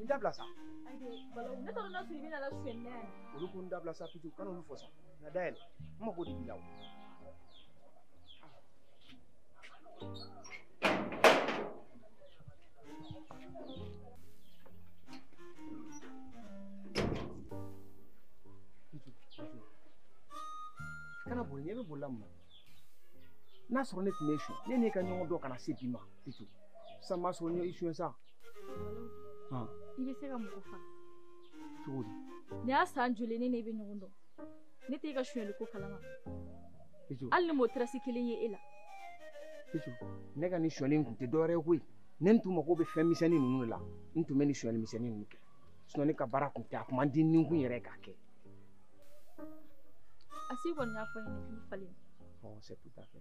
dabla sa balo ne to na suri bina la suenne olu ko dabla sa pitu kan olu fo sa na dael ma ko di bilaw kana boli ne be bolla mun n'a sɔrɔ ne tun bɛ su ne n'e ka ɲɔgɔn dɔn kana se bi ma pitu sa ma sɔrɔ ne isu sa i bɛ se ka mɔgɔ faga cogo di ne y'a san joli ne bɛ ɲɔgɔn dɔn ne tɛ ka suyɛli ko kalama pitu hali ni mɔ tirasi kelen ye e la pitu ne ka ni suyɛli kun tɛ dɔwɛrɛ ye koyi ne tun mako bɛ fɛn misɛnnin ninnu de la n tun bɛ ni suyɛli misɛnnin ninnu kɛ sinon ne ka baara kun tɛ a kun man di ni kun yɛrɛ k'a kɛ a si kɔni y'a fɔ n ɲɛna k'i falen c'est tout à fait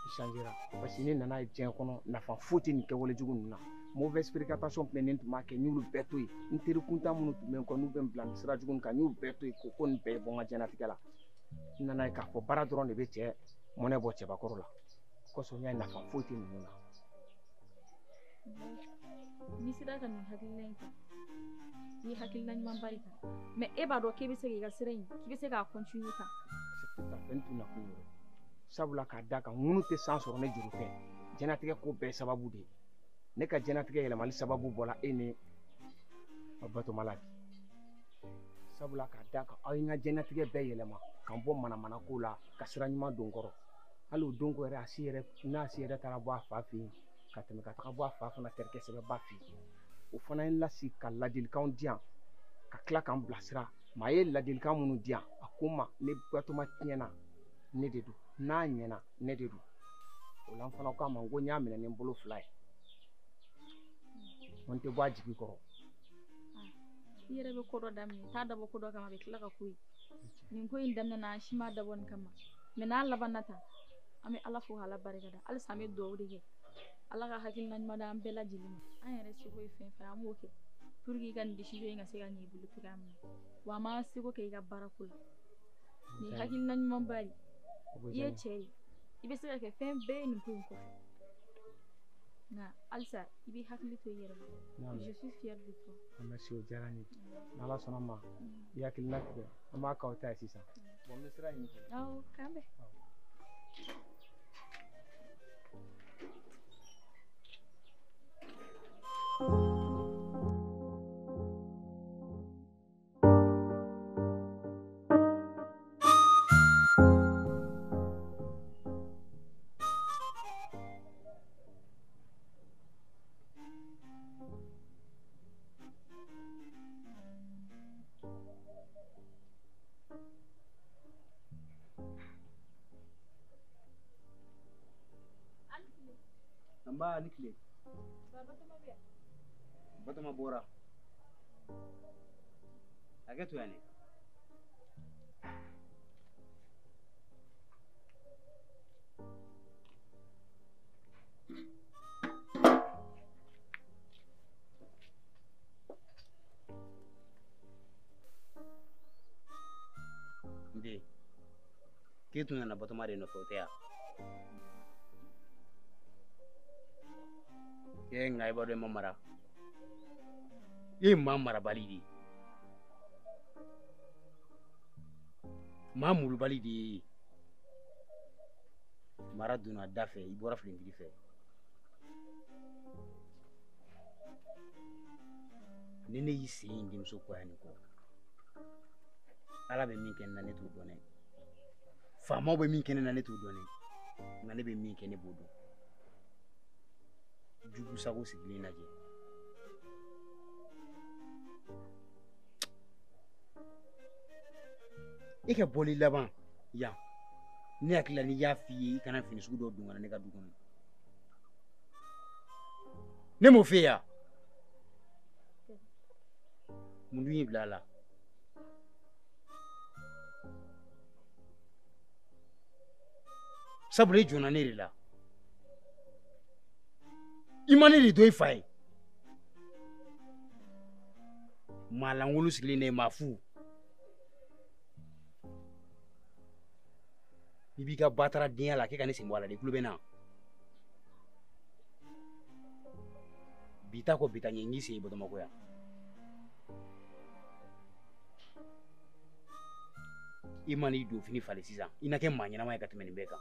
il changera parce que ne nana ye diɲɛ kɔnɔ nafa foyi tɛ nin kɛwale jugu ninnu na mauvaise fréquentation filɛ ne tun b'a kɛ n y'olu bɛɛ to yen n teri kuntan minnu tun bɛ n kɔ n'u bɛ n bila nin sira jugu nin kan n y'u bɛɛ to yen ko nin bɛɛ ye bɔ n ka diɲɛlatigɛ la n nana ye k'a fɔ baara dɔrɔn de bɛ cɛ mɔnɛ bɔ cɛbakɔrɔ la kosɔn n y'a ye nafa foyi tɛ ninnu na n'i sera ka nin hakilina in ta i ye hakilina ɲumanba de ta mais e b'a dɔn k'e bɛ se k'i ka sira in k'i bɛ se k'a continuer tan c'est tout à fait n tun nakun y'o ye sabula k'a da kan ŋunu tɛ san sɔrɔ ne juru fɛ diɲɛlatigɛ ko bɛɛ sababu de ye ne ka diɲɛlatigɛ yɛlɛmali sababu bɔra e ni Batoma la bi sabula k'a da kan aw ye n ka diɲɛlatigɛ bɛɛ yɛlɛma ka n bɔ manamana ko la ka sira ɲuman don n kɔrɔ hali o don ko yɛrɛ n'a si yɛrɛ taara bɔ a fa fɛ yen ka tɛmɛ ka taga bɔ a fa fana terikɛ sɛbɛba fɛ yen o fana ye n lasigi ka ladilikanw di yan ka tila k'an bilasira maa ye ladilikan minnu di yan a ko n ma ne Batoma tiɲɛna ne de don n'a ɲɛna ne de don o la n fana ko a ma n ko n y'a minɛ ni n bolo fila ye n tɛ bɔ a jigi kɔrɔ i yɛrɛ bɛ ko dɔ daminɛ i t'a dabɔ ko dɔ kama a bɛ tila ka ko ye nin ko in daminɛna an si m'a dabɔ nin kama mais n'a laban na tan an bɛ ala fo k'ala barika da halisa an bɛ dugawu de kɛ ala ka hakilina ɲuman di an bɛɛ lajɛlen ma an yɛrɛ seko ye fɛn fɛn an b'o kɛ pour que i ka nin décision in ka se ka ɲɛ i bolo cogoya min na wa an m'an seko kɛ i ka baarako la nin hakilina ɲumanba de i ye cɛ ye i bɛ se ka kɛ fɛn bɛɛ ye nin ko in kɔfɛ nka halisa i b'i hakili to i yɛrɛ la je suis fière de toi merci o diyara n ye n'ala sɔnna ma i hakilina tigɛ an b'a k'aw ta ye sisan bon n bɛ sira ɲini awɔ k'an bɛn Amba ni kile. Batoma bora. Hakɛ to yan dɛ. Nde. K'e tun nana Batoma de nɔfɛ o tɛ yan. Nka i b'a dɔn i ma mara i ye maa marabali de ye maa mulubali de ye mara donna da fɛ i bɔra filintigi fɛ ni ne y'i sen in denmuso kɔ yan nin kɔ ala bɛ min kɛ ne na ne t'o dɔn dɛ faamaw bɛ min kɛ ne na ne t'o dɔn dɛ nka ne bɛ min kɛ ne b'o dɔn jugu sago sigilen lajɛ i ka bɔli laban yan ne hakili la n'i y'a f'i ye i kana fini sugu dɔ don ka na ne ka du kɔnɔ ne m'o f'e ye wa mun dun y'i bila a la sabula i jɔnna ne de la i ma ne de dɔn i fa ye maa lankolon sigilen ne maa fu i b'i ka ba taara denya la k'e ka ne sen bɔ a la de i tulo bɛ n na bi ta kɔ bi ta ɲɛ n k'i sen ye Batoma ko yan i ma n'i don fini falen sisan i na kɛ maa ɲɛnama ye ka tɛmɛ nin bɛɛ kan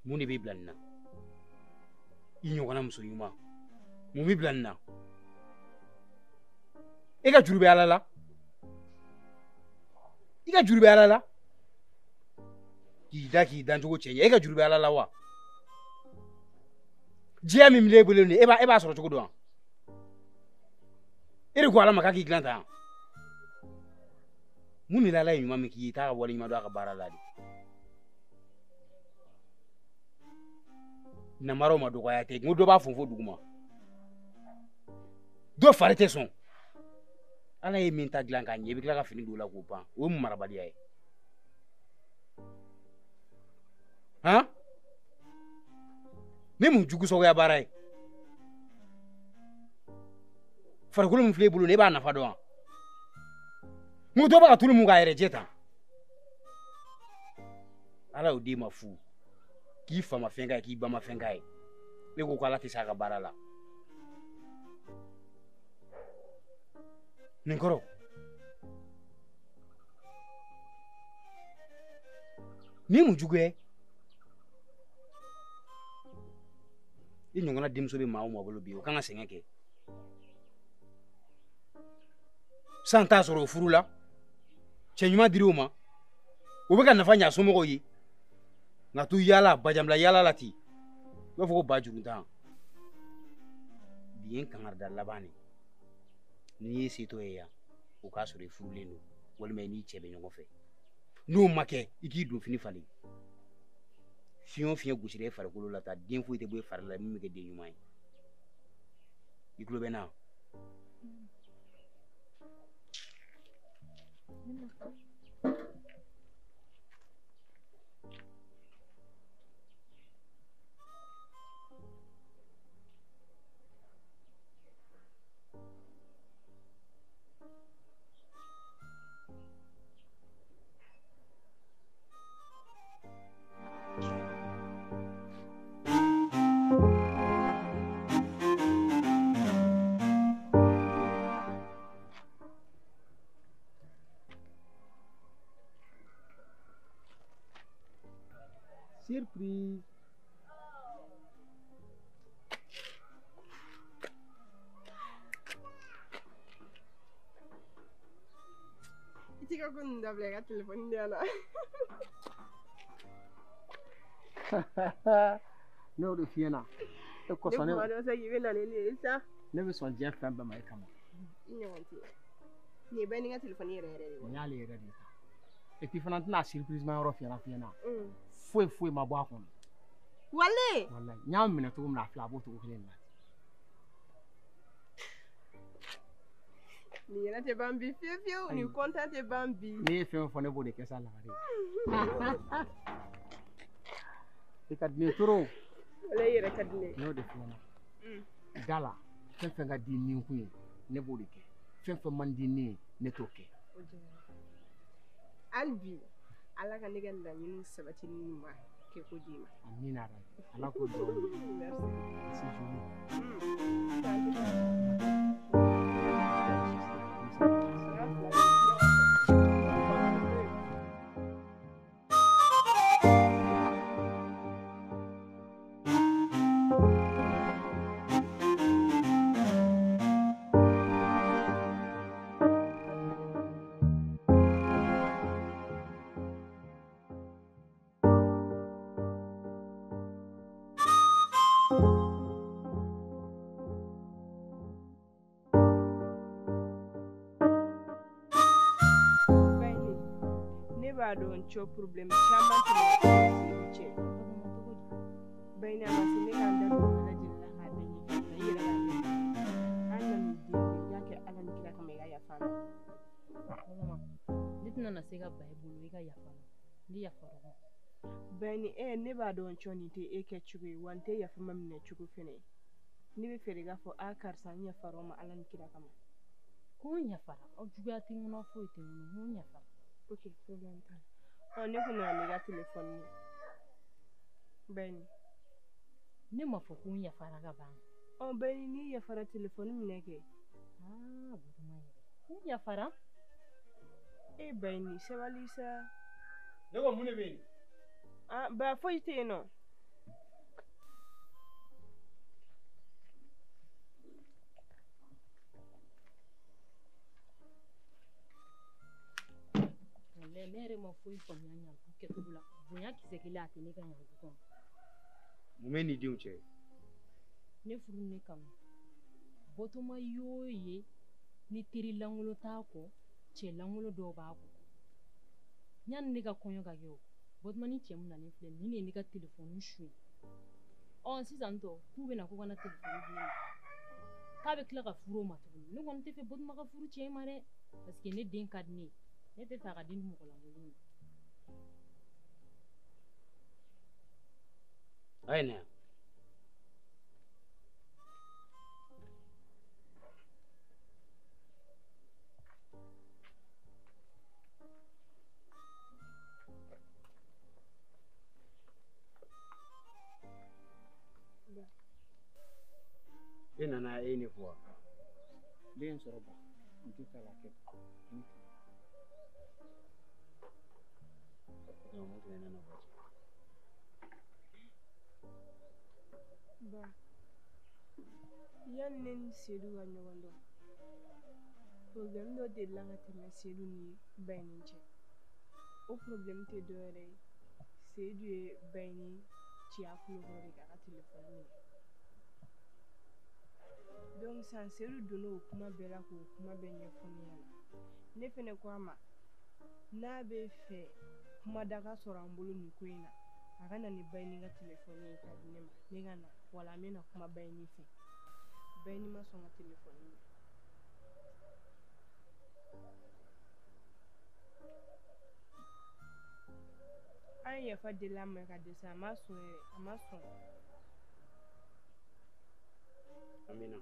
mun de b'i bila nin na i ɲɔgɔnna muso ɲuman mun b'i bila nin na e ka juru bɛ ala la i ka juru bɛ ala la k'i da k'i dancogo cɛ ɲɛ e ka juru bɛ ala la wa diɲɛ min b'e bolo nin e b'a sɔrɔ cogo dɔn wa e de ko ala ma k'a k'i dilan tan mun de la ala ye ɲuman min k'i ye i t'a ka wale ɲuman dɔn a ka baara la de namaraw ma dɔgɔya tɛ n ko dɔ b'a fɔ duguma dɔ fari tɛ sɔn ala ye min ta dilan k'a ɲɛ i bɛ tila ka fini don la k'o ban o ye mun marabaliya ye han ni mun jugu sɔgɔya baara ye farikolo min filɛ i bolo ne b'a nafa dɔn wa n ko dɔ bɛ ka tulu mun k'a yɛrɛ jɛ tan ala y'o d'i ma fu k'i fa ma fɛn k'a ye k'i ba ma fɛn k'a ye e ko k'ala tɛ se a ka baara la nin kɔrɔ ni mun jugu ye i ɲɔgɔnna denmuso bɛ maa o maa bolo bi o kan ka sɛgɛn kɛ san t'a sɔrɔ o furu la cɛ ɲuman dir'o ma o bɛ ka nafa ɲa somɔgɔw ye nka to yaala bajamila yaala la ten i b'a fɔ ko ba juruntan bi ye kangarida laban de n'i ye setɔ ye yan o k'a sɔrɔ i furulen don walima i n'i cɛ bɛ ɲɔgɔn fɛ n'o ma kɛ i k'i don fini falen fiɲɛ o fiɲɛ gosira e farikolo la ta den foyi tɛ bɔ e fari la min bɛ kɛ den ɲuman ye i tulo bɛ na Surprise. Tika kun double ka telepon dia la. No de fiena. E ko Ne sone. ko do sa yibe na ne sa. Ne be son je fam ba mai kama. Ni wanti. Ni be ni ka telepon yere yere. Nya le yere de. E puis fana na surprise ma ro fiena. Foi ma bo akon. Wale. Wallahi nya mina to na fla bo to ko len. Ni yana te bambi fiu ni konta te bambi. Ni fe fo ne bo de kesa la re. E ka ne toro. Wale yere kadne. No de fiena. Dala fen ga di ni ku ne bo de ke. Fen man di ni ne to ke. Albi ala ka ne ganda ni sabati ni ma ke ko dima. Amina ra. Ala ko do. Merci. Ba don cho problem caman tɛmɛ cɛ bɛɛ n'a ma se ne k'an da don bɛɛ lajɛlen na k'a bɛɛ ɲɛfɔ i yɛrɛ b'a dɔn an na nin den y'a kɛ ala ni kira kama i ka yafa n ma. Ne tɛna na se ka ba i bolo i ka yafa ma ni yafa ma. Bɛɛ ni ne b'a dɔn cɔ nin tɛ e kɛ cogo ye wa n tɛ yafa ma minɛ cogo fɛnɛ ne bɛ fɛ k'a fɔ a karisa n yafar'o ma ala ni kira kama. Ko n yafara aw juguya tɛ ŋɔnɔ foyi tɛ ŋɔnɔ n yafara. Ok, problème t'a la. Ne kun nana ne ka téléphone ye. Bɛɛni. Ne ma fɔ ko n yafara ka ban. Bɛɛni n'i yafara téléphone minɛ kɛ. Batoma yɛrɛ. Ko n yafara? E bayni sabali sa. Ne ko mun de bɛ yen Ba foyi tɛ yen nɔ. Wallahi ne yɛrɛ ma foyi faamuya ɲantu kɛcogo la bonya kisɛ kelen a tɛ ne ka ɲantu kɔnɔ. Mun bɛ n'i denw cɛ? Ne furu ne kanu Batoma y'o ye ni teri lankolon t'a kɔ cɛ lankolon dɔw b'a kɔ yanni ne ka kɔɲɔ ka kɛ o Batoma ni cɛ min nalen filɛ nin de ne ka telefɔni suɲɛ sisan tɔ k'u bɛna ko ka na telefɔni di ne ma k'a bɛ tila ka furu o ma tuguni ne kɔni tɛ fɛ Batoma ka furu cɛ ma dɛ parce que ne den ka di ne ye ne tɛ fɛ a ka di ni mɔgɔ lankolon ye. A ye na yan. E nana e ne fɔ wa? den sɔrɔ ba n tɛ fɛ ka kɛ mun tun bɛ ne nɔfɛ? Ba yanni ne ni Seydou ka ɲɔgɔn dɔn problème dɔ delila ka tɛmɛ Seydou ni Bayini cɛ o problème tɛ dɔwɛrɛ ye Seydou ye Bayini ci a kulo kɔrɔ de k'a ka telefɔni minɛ donc sisan Seydou donna o kuma bɛɛ la k'o kuma bɛɛ ɲɛfɔ ne ɲɛna ne fɛnɛ ko a ma n'a bɛ fɛ kumadaga sɔrɔ an bolo nin ko in na a ka na ni Bayini ka telefɔni ye k'a di ne ma ne ka na wala an bɛ na kuma Bayini fɛ Bayini ma sɔn ka telefɔni minɛ an ye yafa deli a ma ka dɛsɛ a ma sɔn yɛrɛ a ma sɔn. Amina,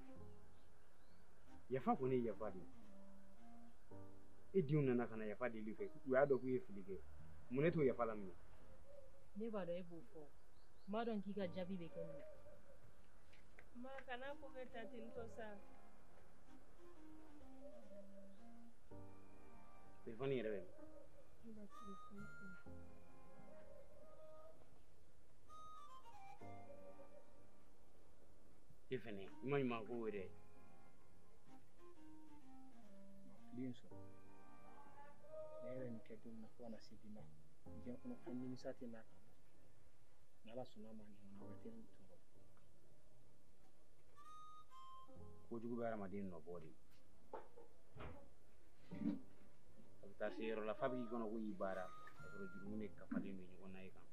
yafa kɔni ye yafa de ye. E denw nana ka na yafa deli fɛ u y'a dɔn k'u ye fili kɛ mun ne t'o yafa laminɛ? Ne b'a dɔn e b'o fɔ n b'a dɔn k'i ka jaabi bɛ kɛ nin ye. Ma kana ko kɛ ta ten tɔ sa. Telefɔni yɛrɛ bɛ min? E fɛnɛ i ma ɲuman ko wɛrɛ den sɔrɔ ne yɛrɛ nin kɛ don na fo ka na se bi ma diɲɛ kɔnɔ fɛn nimisa tɛ n'a kan n'Ala sɔnna ma ɲɔgɔnna wɛrɛ tɛ n tɔɔrɔ kojugu bɛ adamaden nɔbɔ de a bɛ taa se yɔrɔ la f'a bɛ k'i kɔnɔ ko y'i baara ka sɔrɔ jurumu de kafalen don ɲɔgɔn na e kan.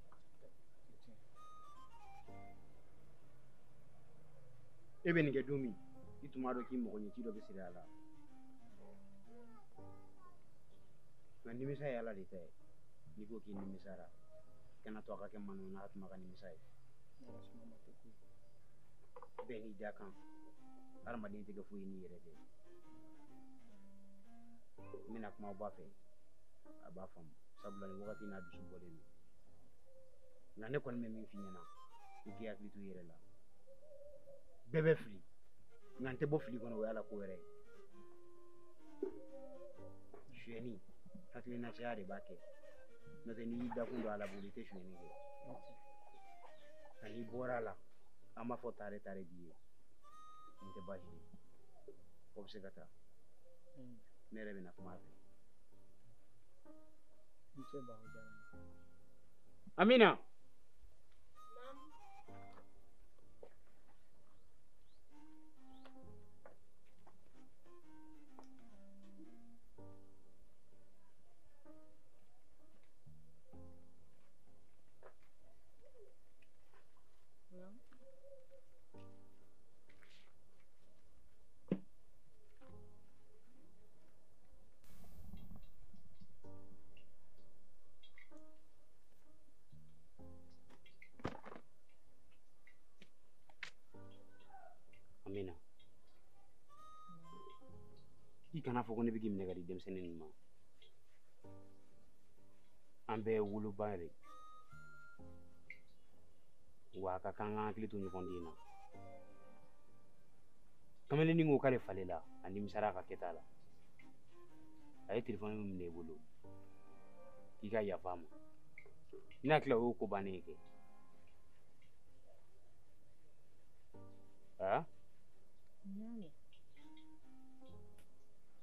E bɛ nin kɛ don min i tun b'a dɔn k'i mɔgɔ ɲɛci dɔ bɛ siri a la nka nimisa ye Ala de ta ye n'i ko k'i nimisara kana to a ka kɛ manu n'a tuma ka nimisa ye bɛɛ n'i da kan adamaden tɛ kɛ foyi n'i yɛrɛ tɛ n bɛna kuma ba fɛ a b'a faamu sabula nin wagati n'a dusu bɔlen don nka ne kɔni bɛ min f'i ɲɛna i k'i hakili to i yɛrɛ la bɛɛ bɛ fili nka n tɛ bɔ fili kɔnɔ o y'ala ko wɛrɛ ye suyɛni hakilina caya de b'a kɛ n'o tɛ n'i y'i dakun don a la bolo i tɛ suyɛni kɛ nka n'i bɔra a la an b'a fɔ tare tare b'i ye nin tɛ baasi ye o bɛ se ka taa ne yɛrɛ bɛna kuma a fɛ Amina. Amina, i kana fɔ ko ne bɛ k'i minɛ ka di denmisɛnnin ninnu ma an bɛɛ ye woloba de wa a ka kan an hakili to ɲɔgɔn den na kamalenin ko k'ale falela a nimisara a ka kɛta la a ye telefɔni min minɛ i bolo k'i ka yafa a ma i n'a tila o y'o ko bannen ye kɛ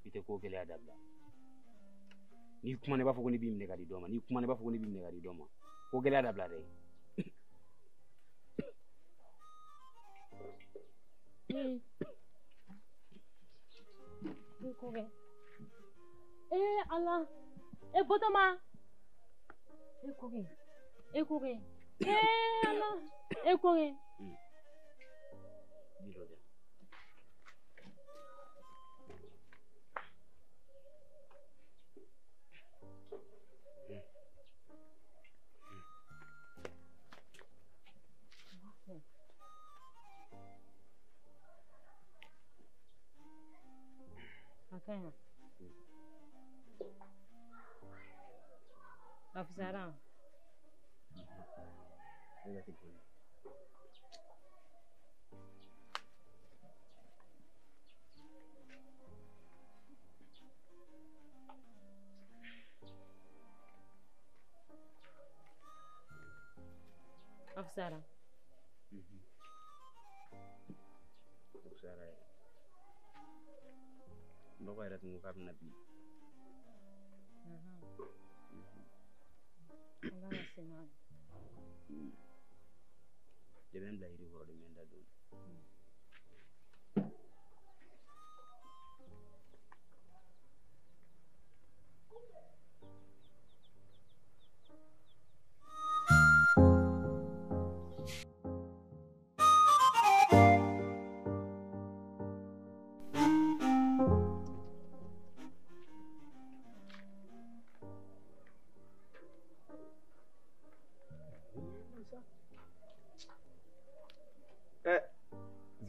i tɛ ko gɛlɛya dabila n'i kumana i b'a fɔ ko ne b'i minɛ ka di dɔ ma n'i kumana i b'a fɔ ko ne b'i minɛ ka di dɔ ma ko gɛlɛya dabila dɛ Allah Batoma Allah Makanya Afzara Afzara Ndogo yɛrɛ tun ko k'a bɛna bi de bɛ n bila yiri kɔrɔ de bɛ n da don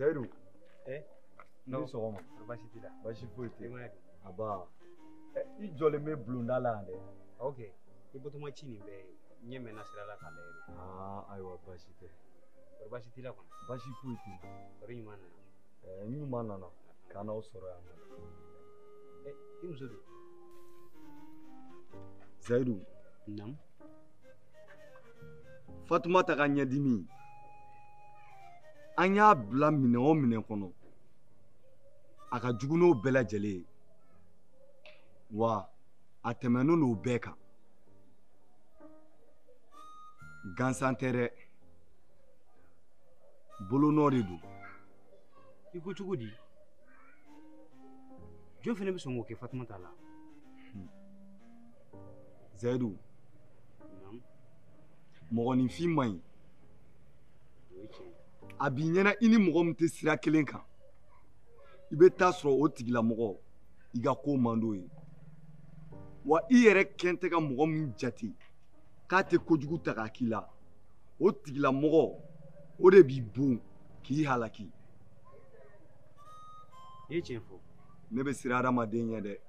Zaidu. No. Sɔgɔma. Baasi t'i la. Baasi foyi tɛ. Aba. I jɔlen bɛ bulonda la yan dɛ. Ok. I bɔtɔma ci nin bɛɛ ye. N ɲɛ mɛnna sira la k'a lajɛ. Ayiwa baasi tɛ. Baasi t'i la kɔni. Baasi foyi tɛ. Bari ɲuman nana. N ɲuman nana. K'an n'aw sɔrɔ yan nɔ. I muso don. Zaidu. Naamu. Fatumata ka ɲɛdimi. An y'a bila minɛn o minɛn kɔnɔ a ka jugu n'o bɛɛ lajɛlen ye wa a tɛmɛnen n'o bɛɛ kan gansan tɛ dɛ bolonɔ de don I ko cogo di jɔn fana bɛ sɔn k'o kɛ Fatumata la Zaidu naamu mɔgɔninfin man ɲi o ye tiɲɛ ye a b'i ɲɛna i ni mɔgɔ min tɛ sira kelen kan i bɛ taa sɔrɔ o tigilamɔgɔ i ka ko man d'o ye wa i yɛrɛ kɛn tɛ ka mɔgɔ min jate k'a tɛ kojugu ta k'a k'i la o tigilamɔgɔ o de b'i bon k'i halaki i ye tiɲɛ fɔ ne bɛ siran adamaden ɲɛ dɛ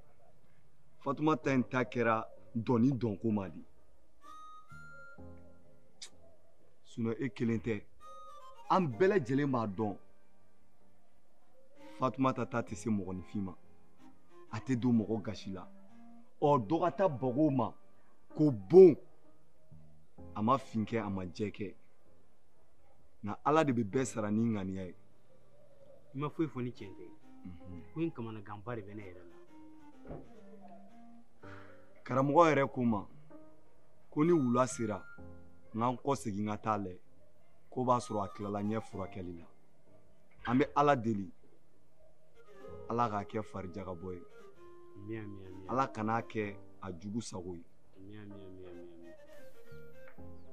Fatumata in ta kɛra dɔnni dɔnko ma di sinon e kelen tɛ an bɛɛ lajɛlen b'a dɔn Fatumata ta tɛ se mɔgɔninfin ma a tɛ don mɔgɔ gasi la dɔ ka taa bago ma k'o bon a ma fin kɛ a ma jɛ kɛ nka Ala de bɛ bɛɛ sara ni ŋaniya ye i ma foyi fɔ ni tiɲɛ tɛ ko in kamanaganba de bɛ ne yɛrɛ la karamɔgɔ yɛrɛ ko ma ko ni wula sera n k'an kɔ segin ka taa lajɛ ko b'a sɔrɔ a tilala ɲɛ furakɛli la an bɛ Ala deli Ala k'a kɛ farijagabɔ ye Ala kan'a kɛ a jugu sago ye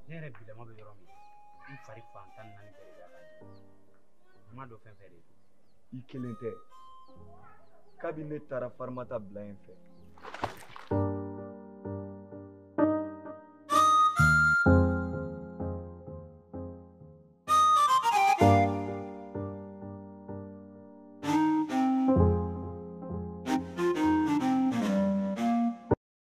ne yɛrɛ bilama bɛ yɔrɔ min n fari fan 14 bɛɛ de b'a kan n ma dɔn fɛn fɛn de don i kelen tɛ kabini ne taara Farimata bila yen fɛ